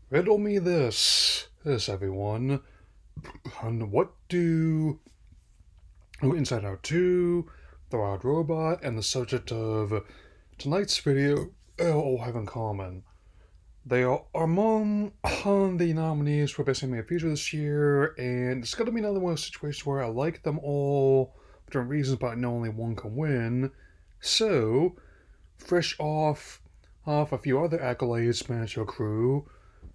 Riddle me this everyone. What do Inside Out 2, The Wild Robot, and the subject of tonight's video all have in common? They are among the nominees for Best Animated Feature this year, and it's going to be another one of those situations where I like them all for different reasons, but I know only one can win. So, fresh off a few other accolades managed to accrue,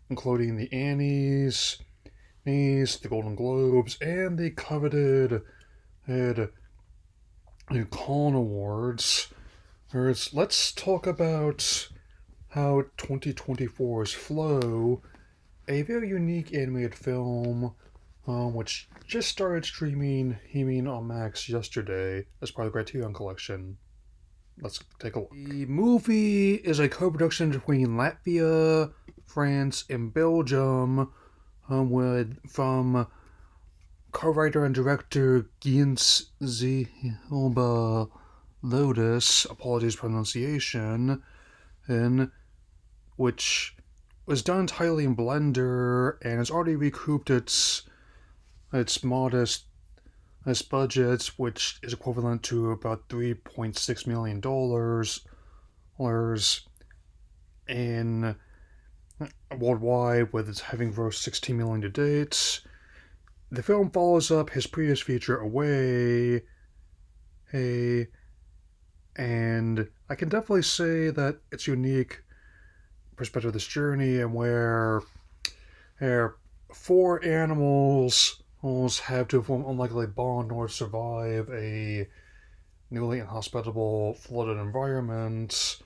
including the Annies, the Golden Globes, and the coveted Con Awards. Let's talk about how 2024's Flow, a very unique animated film, which just started streaming on Max yesterday as part of the Criterion Collection. Let's take a look. The movie is a co-production between Latvia, France, and Belgium, from co-writer and director Gins Zilba Lotus, apologies pronunciation, and which was done entirely in Blender and has already recouped its modest budget, which is equivalent to about $3.6 million in worldwide, with its having grossed 16 million to date. The film follows up his previous feature, Away, and I can definitely say that it's unique perspective of this journey, and where four animals have to form unlikely bond in order to survive a newly inhospitable, flooded environment.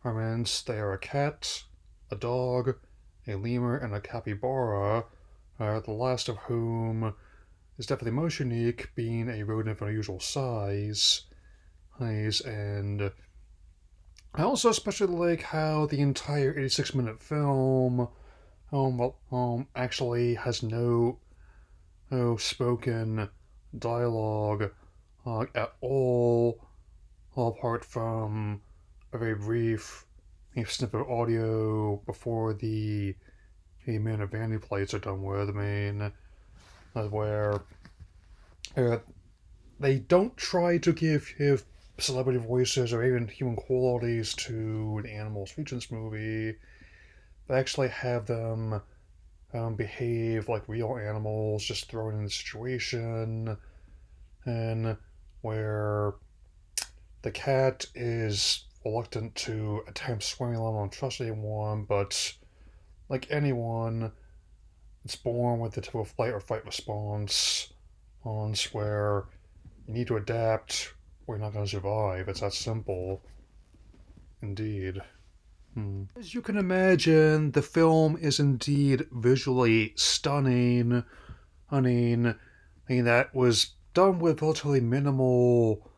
They are a cat, a dog, a lemur, and a capybara, the last of whom is definitely most unique, being a rodent of unusual size. And I also especially like how the entire 86-minute film actually has no spoken dialogue at all apart from a very brief snippet of audio before the amount of vanity plates are done with. I mean, where uh, they don't try to give celebrity voices or even human qualities to the animals featured in this movie. They actually have them behave like real animals, just thrown in the situation, and where the cat is reluctant to attempt swimming alone and trust anyone, but like anyone, it's born with the typical flight or fight response, where you need to adapt or you're not going to survive. It's that simple. Indeed. As you can imagine, the film is indeed visually stunning. That was done with relatively minimal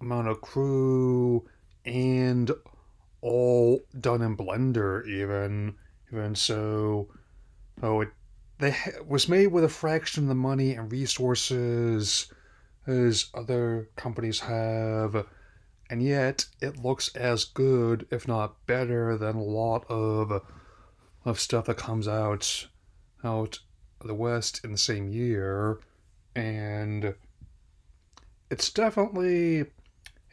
amount of crew and all done in Blender. Even so, it was made with a fraction of the money and resources as other companies have, and yet it looks as good, if not better, than a lot of stuff that comes out of the West in the same year. And it's definitely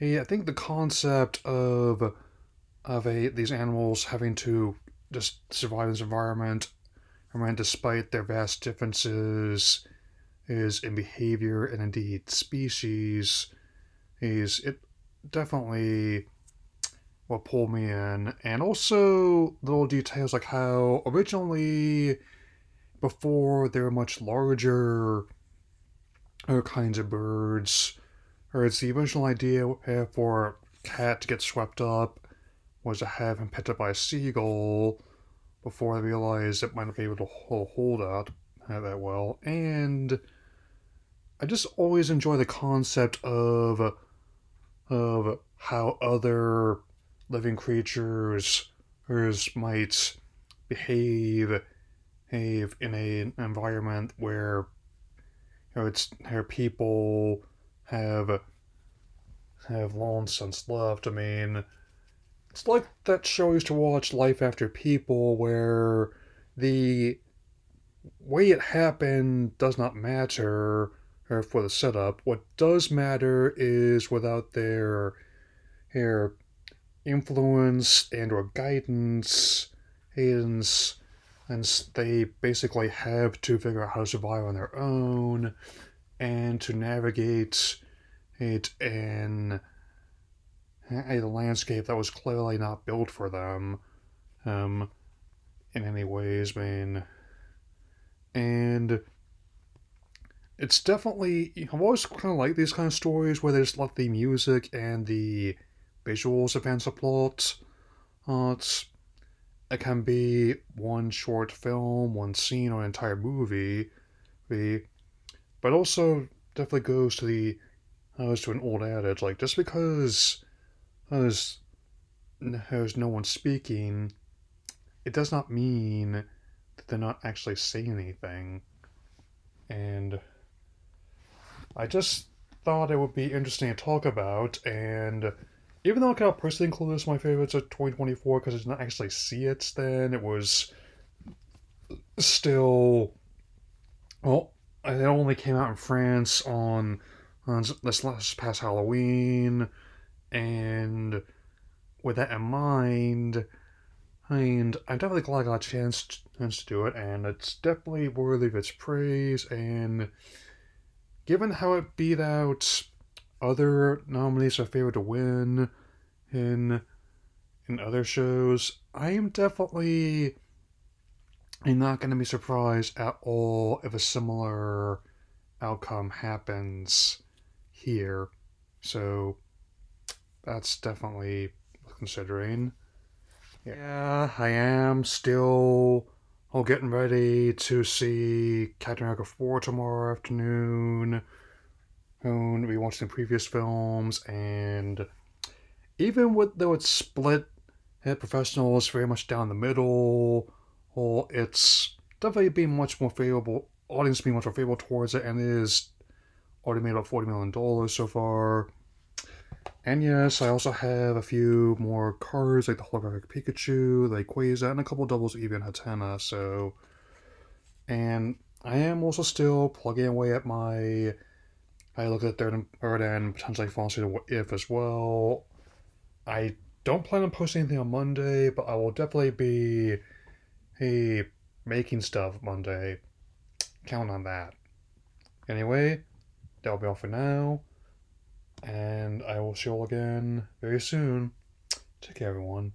I think the concept of these animals having to just survive in this environment, and despite their vast differences is in behavior and indeed species, is it definitely what pulled me in. And also little details like how originally, before they were much larger kinds of birds, or it's the original idea for a cat to get swept up was to have him picked up by a seagull before I realized it might not be able to hold out that well. And I just always enjoy the concept of how other living creatures might behave in an environment where it's where people have long since left. I mean, it's like that show I used to watch, Life After People, where the way it happened does not matter for the setup. What does matter is without their influence and or guidance, Hayden's and they basically have to figure out how to survive on their own and to navigate it in a landscape that was clearly not built for them um, in any ways. I mean, and it's definitely I've always kind of liked these kind of stories where they just let the music and the visuals advance the plot. It's it can be one short film, one scene, or an entire movie. But also definitely goes to an old adage like just because there's, there's no one speaking, it does not mean that they're not actually saying anything. And I just thought it would be interesting to talk about. And even though I cannot personally include this in my favorites of 2024 because I did not actually see it then, it was still well, it only came out in France on this last past Halloween, and with that in mind, and I'm definitely glad I got a chance to do it, and it's definitely worthy of its praise. And given how it beat out other nominees for favorite to win in in other shows, I am definitely not going to be surprised at all if a similar outcome happens here. So that's definitely worth considering. Yeah, I am still getting ready to see Captain America 4 tomorrow afternoon. And we watched the previous films, and even with though it's split, professional is very much down the middle. Well, it's definitely being much more favorable. Audience being much more favorable towards it, and it is already made about $40 million so far. And yes, I also have a few more cards like the holographic Pikachu, the Rayquaza, and a couple doubles of Eevee and Hatenna. So, and I am also still plugging away at my. I look at third and potentially fall into What If as well. I don't plan on posting anything on Monday, but I will definitely be making stuff Monday. Count on that. Anyway, that'll be all for now, and I will see you all again very soon. Take care, everyone.